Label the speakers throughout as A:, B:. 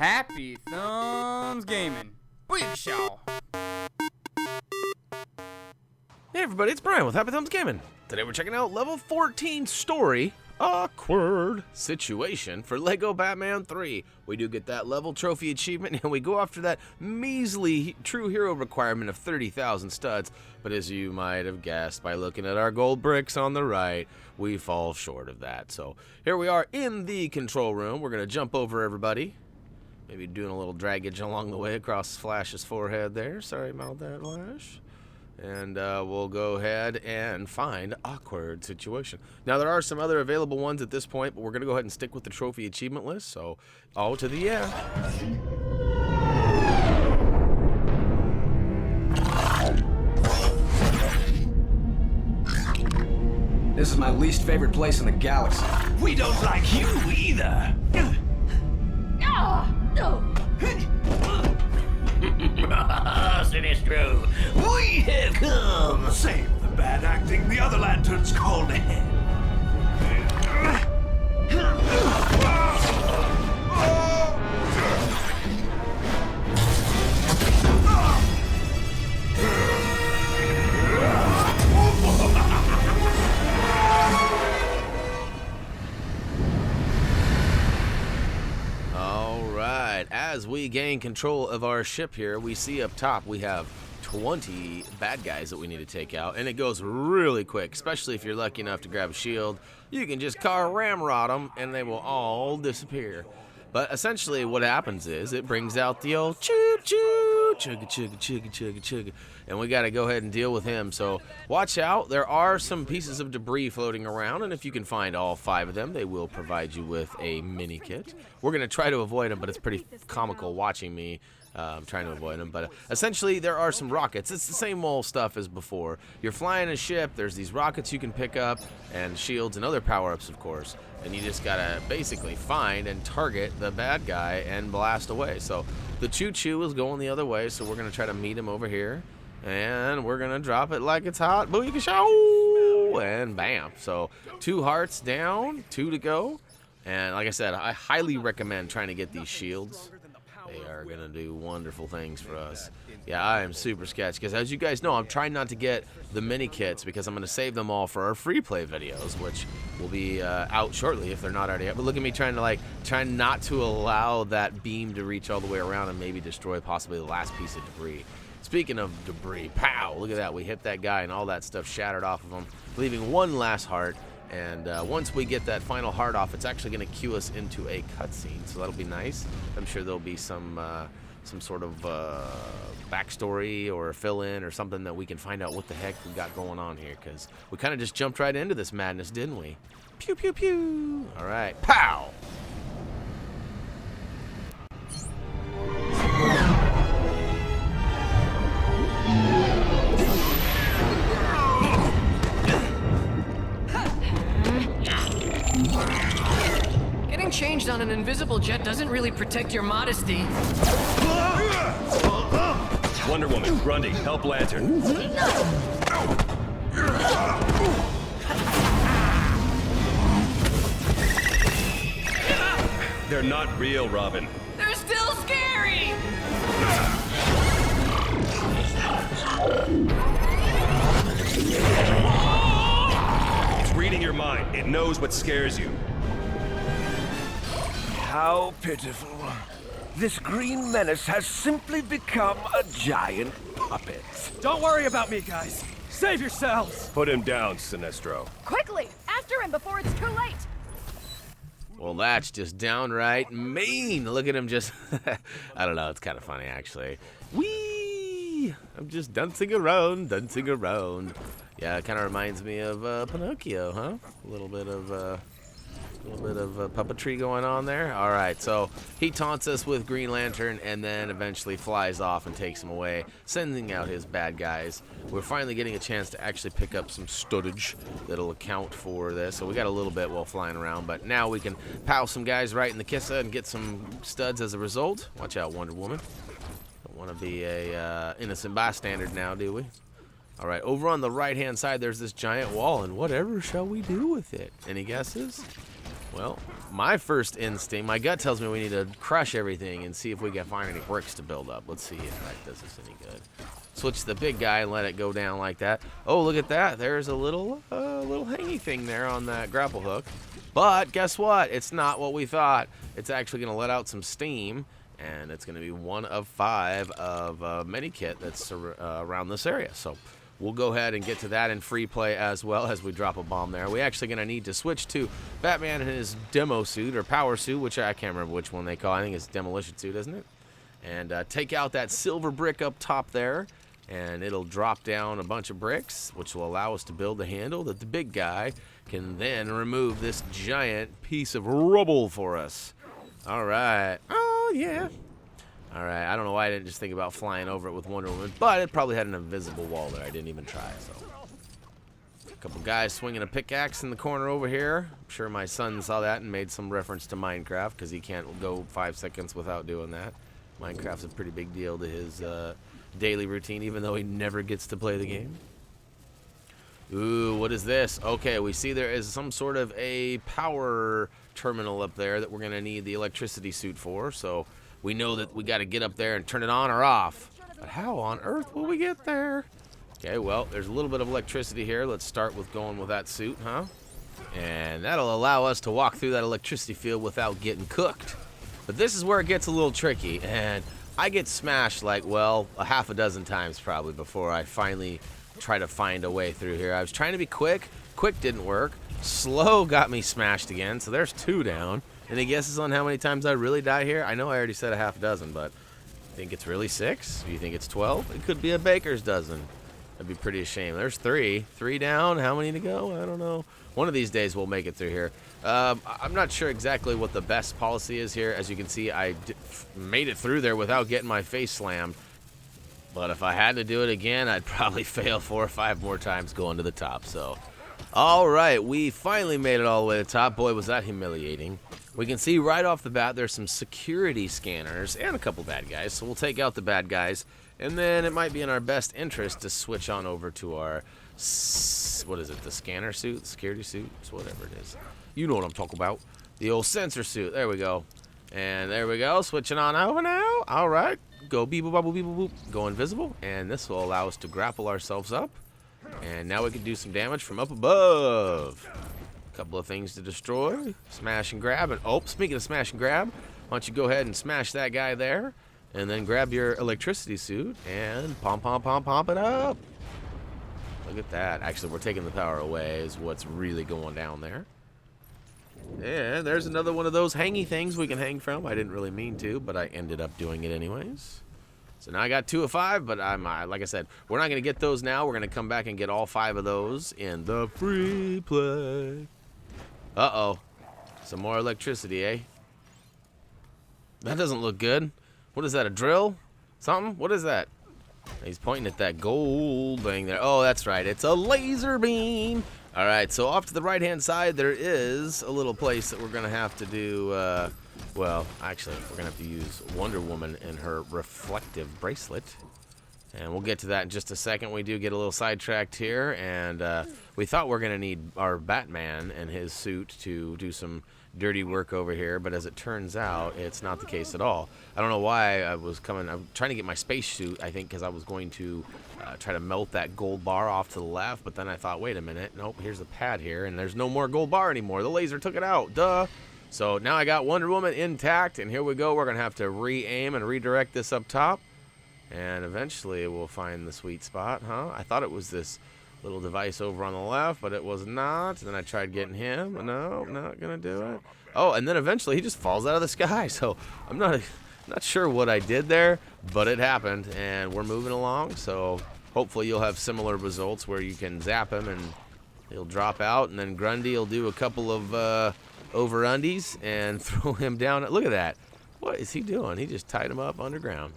A: Happy Thumbs Gaming. Big show.
B: Hey everybody, it's Brian with Happy Thumbs Gaming. Today we're checking out level 14 story, Aw-Qward situation for Lego Batman 3. We do get that level trophy achievement and we go after that measly true hero requirement of 30,000 studs. But as you might have guessed by looking at our gold bricks on the right, we fall short of that. So here we are in the control room. We're going to jump over everybody. Maybe doing a little draggage along the way across Flash's forehead there. Sorry about that, Flash. And we'll go ahead and find Aw-Qward situation. Now, there are some other available ones at this point, but we're going to go ahead and stick with the trophy achievement list. So, all to the yeah.
C: This is my least favorite place in the galaxy.
D: We don't like you either. Sinistro, we have come. Save the bad acting. The other lanterns called ahead.
B: As we gain control of our ship here, we see up top we have 20 bad guys that we need to take out, and it goes really quick, especially if you're lucky enough to grab a shield. You can just car ramrod them and they will all disappear. But essentially what happens is it brings out the old choo-choo, chugga-chugga-chugga-chugga-chugga, and we got to go ahead and deal with him. So watch out, there are some pieces of debris floating around, and if you can find all 5 of them, they will provide you with a mini kit. We're going to try to avoid them, but it's pretty comical watching me trying to avoid them. But essentially there are some rockets. It's the same old stuff as before. You're flying a ship, there's these rockets you can pick up, and shields and other power-ups, of course. And you just gotta basically find and target the bad guy and blast away. So the choo-choo is going the other way, so we're gonna try to meet him over here. And we're gonna drop it like it's hot. Booyakashow! And bam. So 2 hearts down, 2 to go. And like I said, I highly recommend trying to get these shields. They are gonna do wonderful things for us. Yeah, I am super sketched because, as you guys know, I'm trying not to get the mini kits because I'm gonna save them all for our free play videos, which will be out shortly if they're not already out. But look at me trying not to allow that beam to reach all the way around and maybe destroy possibly the last piece of debris. Speaking of debris, pow! Look at that. We hit that guy and all that stuff shattered off of him, leaving 1 last heart. And once we get that final heart off, it's actually going to cue us into a cutscene, so that'll be nice. I'm sure there'll be some sort of backstory or fill-in or something that we can find out what the heck we got going on here, because we kind of just jumped right into this madness, didn't we? Pew, pew, pew. All right, pow!
E: Getting changed on an invisible jet doesn't really protect your modesty.
F: Wonder Woman, Grundy, help Lantern. They're not real, Robin.
E: They're still scary!
F: It's reading your mind. It knows what scares you.
D: How pitiful. This green menace has simply become a giant puppet.
G: Don't worry about me, guys. Save yourselves.
F: Put him down, Sinestro.
H: Quickly, after him before it's too late.
B: Well, that's just downright mean. Look at him just... I don't know, it's kind of funny, actually. Whee! I'm just dancing around, dancing around. Yeah, it kind of reminds me of Pinocchio, huh? A little bit of puppetry going on there. All right, so he taunts us with Green Lantern and then eventually flies off and takes him away, sending out his bad guys. We're finally getting a chance to actually pick up some studdage that'll account for this. So we got a little bit while flying around, but now we can pow some guys right in the kissa and get some studs as a result. Watch out, Wonder Woman. Don't want to be a innocent bystander now, do we? All right, over on the right-hand side, there's this giant wall, and whatever shall we do with it? Any guesses? Well, my first instinct, my gut tells me we need to crush everything and see if we can find any bricks to build up. Let's see if that does us any good. Switch the big guy and let it go down like that. Oh, look at that. There's a little hangy thing there on that grapple hook. But guess what? It's not what we thought. It's actually going to let out some steam, and it's going to be one of 5 of many kit that's around this area. So we'll go ahead and get to that in free play as well as we drop a bomb there. We're actually going to need to switch to Batman in his demo suit or power suit, which I can't remember which one they call. I think it's demolition suit, isn't it? And take out that silver brick up top there, and it'll drop down a bunch of bricks, which will allow us to build a handle that the big guy can then remove this giant piece of rubble for us. All right. Oh, yeah. All right. I don't know why I didn't just think about flying over it with Wonder Woman, but it probably had an invisible wall there. I didn't even try, so. A couple guys swinging a pickaxe in the corner over here. I'm sure my son saw that and made some reference to Minecraft because he can't go 5 seconds without doing that. Minecraft's a pretty big deal to his daily routine, even though he never gets to play the game. Ooh, what is this? Okay, we see there is some sort of a power terminal up there that we're going to need the electricity suit for, so we know that we got to get up there and turn it on or off. But how on earth will we get there? Okay, well, there's a little bit of electricity here. Let's start with going with that suit, huh? And that'll allow us to walk through that electricity field without getting cooked. But this is where it gets a little tricky, and I get smashed like, well, a half a dozen times probably before I finally try to find a way through here. I was trying to be quick. Quick didn't work. Slow got me smashed again, so there's 2 down. Any guesses on how many times I really die here? I know I already said a half a dozen, but I think it's really 6. Do you think it's 12? It could be a baker's dozen. That'd be pretty ashamed. There's 3. 3 down. How many to go? I don't know. One of these days we'll make it through here. I'm not sure exactly what the best policy is here. As you can see, I made it through there without getting my face slammed. But if I had to do it again, I'd probably fail 4 or 5 more times going to the top. So, all right, we finally made it all the way to the top. Boy, was that humiliating. We can see right off the bat there's some security scanners and a couple bad guys. So we'll take out the bad guys. And then it might be in our best interest to switch on over to our, what is it, the scanner suit, security suit, it's whatever it is. You know what I'm talking about. The old sensor suit. There we go. And there we go. Switching on over now. All right. Go beep boop boop beep boop boop. Go invisible. And this will allow us to grapple ourselves up. And now we can do some damage from up above. A couple of things to destroy. Smash and grab. And oh, speaking of smash and grab, why don't you go ahead and smash that guy there. And then grab your electricity suit and pump it up. Look at that. Actually, we're taking the power away is what's really going down there. And there's another one of those hangy things we can hang from. I didn't really mean to, but I ended up doing it anyways. So now I got 2 of 5, but like I said, we're not going to get those now. We're going to come back and get all 5 of those in the free play. Uh-oh. Some more electricity, eh? That doesn't look good. What is that, a drill? Something? What is that? He's pointing at that gold thing there. Oh, that's right. It's a laser beam. All right, so off to the right-hand side, there is a little place that we're going to have to do, well, actually, we're going to have to use Wonder Woman and her reflective bracelet. And we'll get to that in just a second. We do get a little sidetracked here, and we thought we're going to need our Batman and his suit to do some dirty work over here, but as it turns out, it's not the case at all. I don't know why I'm trying to get my space suit, I think, because I was going to try to melt that gold bar off to the left, but then I thought, wait a minute, nope, here's a pad here, and there's no more gold bar anymore. The laser took it out, duh. So now I got Wonder Woman intact, and here we go. We're going to have to re-aim and redirect this up top, and eventually we'll find the sweet spot, huh? I thought it was this little device over on the left, but it was not. Then I tried getting him. No, not gonna do it. Oh, and then eventually he just falls out of the sky. So I'm not sure what I did there, but it happened, and we're moving along. So hopefully you'll have similar results where you can zap him and he'll drop out, and then Grundy will do a couple of over-undies and throw him down. Look at that. What is he doing? He just tied him up underground.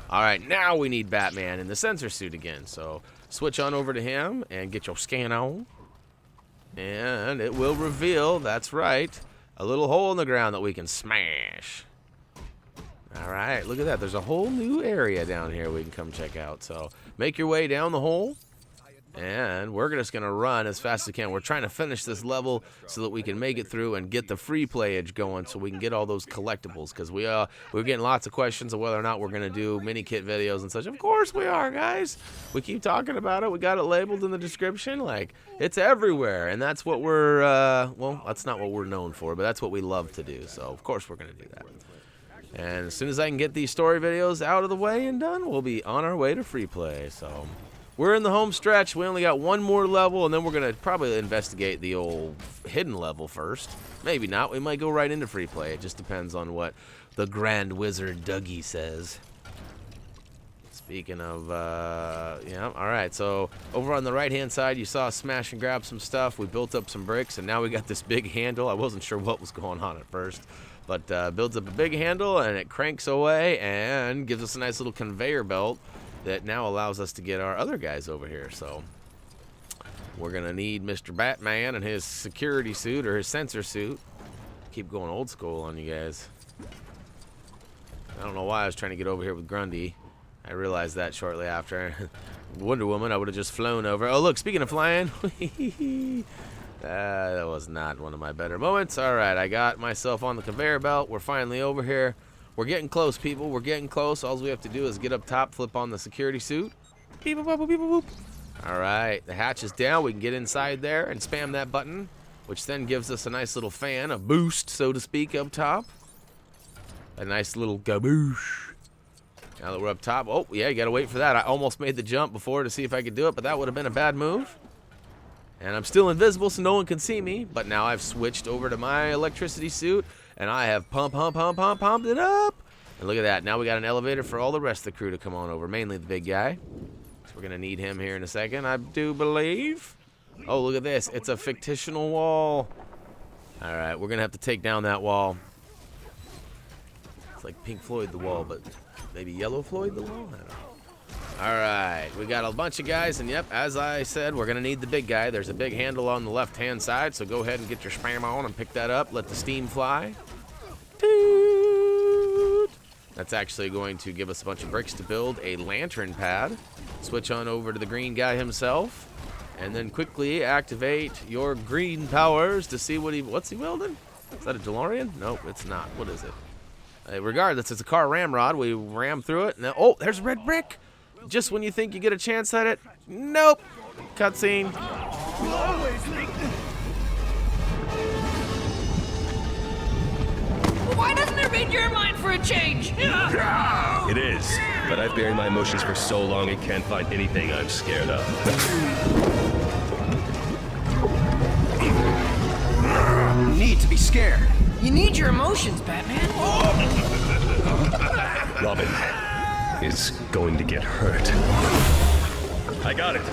B: All right, now we need Batman in the sensor suit again. So switch on over to him and get your scan on. And it will reveal, that's right, a little hole in the ground that we can smash. All right, look at that. There's a whole new area down here we can come check out. So make your way down the hole. And we're just going to run as fast as we can. We're trying to finish this level so that we can make it through and get the free playage going so we can get all those collectibles. Because we're getting lots of questions of whether or not we're going to do mini kit videos and such. Of course we are, guys. We keep talking about it. We got it labeled in the description. Like, it's everywhere. And that's what we're, well, that's not what we're known for, but that's what we love to do. So, of course, we're going to do that. And as soon as I can get these story videos out of the way and done, we'll be on our way to free play. So we're in the home stretch. We only got one more level, and then we're going to probably investigate the old hidden level first. Maybe not. We might go right into free play. It just depends on what the Grand Wizard Dougie says. Speaking of, yeah, all right. So over on the right-hand side, you saw us smash and grab some stuff. We built up some bricks, and now we got this big handle. I wasn't sure what was going on at first. But builds up a big handle, and it cranks away and gives us a nice little conveyor belt that now allows us to get our other guys over here. So we're going to need Mr. Batman and his security suit or his sensor suit. Keep going old school on you guys. I don't know why I was trying to get over here with Grundy. I realized that shortly after. Wonder Woman, I would have just flown over. Oh, look, speaking of flying. That was not one of my better moments. All right, I got myself on the conveyor belt. We're finally over here. We're getting close, people. We're getting close. All we have to do is get up top, flip on the security suit. Beep, boop, boop, beep, boop. All right, the hatch is down. We can get inside there and spam that button, which then gives us a nice little fan, a boost, so to speak, up top. A nice little gaboosh. Now that we're up top, oh, yeah, you got to wait for that. I almost made the jump before to see if I could do it, but that would have been a bad move. And I'm still invisible, so no one can see me. But now I've switched over to my electricity suit, and I have pumped it up. And look at that. Now we got an elevator for all the rest of the crew to come on over, mainly the big guy. So we're going to need him here in a second, I do believe. Oh, look at this. It's a fictional wall. All right, we're going to have to take down that wall. It's like Pink Floyd, the wall, but maybe Yellow Floyd, the wall? I don't know. All right, we got a bunch of guys, and yep, as I said, we're going to need the big guy. There's a big handle on the left-hand side, so go ahead and get your spam on and pick that up. Let the steam fly. Toot. That's actually going to give us a bunch of bricks to build a lantern pad. Switch on over to the green guy himself, and then quickly activate your green powers to see what's he wielding? Is that a DeLorean? Nope, it's not. What is it? Regardless, it's a car ramrod. We ram through it. Now, oh, there's a red brick. Just when you think you get a chance at it, nope. Cutscene.
E: Why doesn't it read your mind for a change?
F: It is, but I've buried my emotions for so long it can't find anything I'm scared of.
C: You need to be scared.
E: You need your emotions, Batman.
F: Robin is going to get hurt. I got it.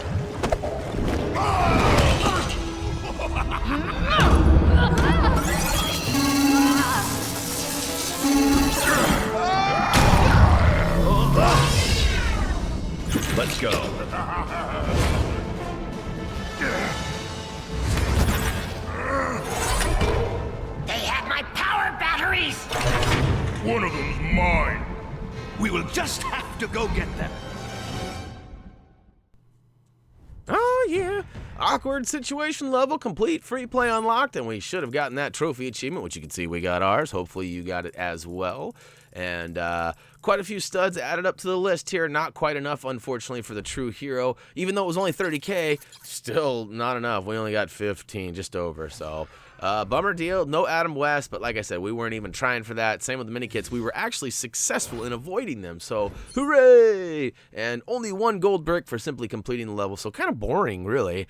F: Let's go.
I: They have my power batteries!
D: One of them's mine. We will just have to go get them.
B: Oh, yeah. Awkward situation level complete, free play unlocked, and we should have gotten that trophy achievement, which you can see we got ours. Hopefully you got it as well. And quite a few studs added up to the list here. Not quite enough, unfortunately, for the true hero. Even though it was only 30K, still not enough. We only got 15, just over, so... bummer deal, no Adam West, but like I said, we weren't even trying for that. Same with the mini-kits. We were actually successful in avoiding them, so hooray! And only one gold brick for simply completing the level, so kind of boring, really.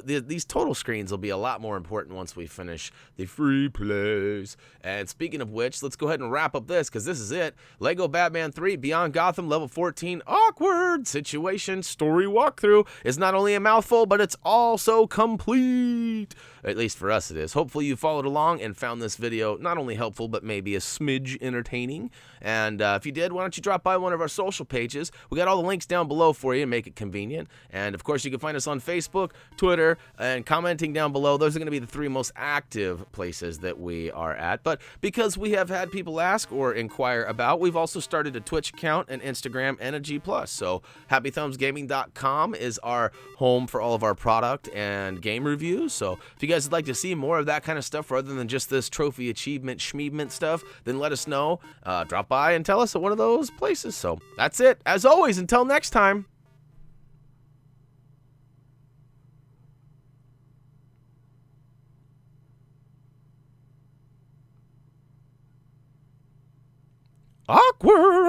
B: These total screens will be a lot more important once we finish the free plays. And speaking of which, let's go ahead and wrap up this, because this is it. Lego Batman 3 Beyond Gotham Level 14 Awkward Situation Story Walkthrough is not only a mouthful, but it's also complete. At least for us it is. Hopefully you followed along and found this video not only helpful, but maybe a smidge entertaining. And if you did, why don't you drop by one of our social pages? We got all the links down below for you to make it convenient. And of course, you can find us on Facebook, Twitter, and commenting down below. Those are going to be the 3 most active places that we are at. But because we have had people ask or inquire about, we've also started a Twitch account, an Instagram, and a G+. So HappyThumbsGaming.com is our home for all of our product and game reviews. So if you guys would like to see more of that kind of stuff rather than just this trophy achievement schmeevement stuff, then let us know. Drop by and tell us at one of those places. So that's it. As always, until next time. Awkward.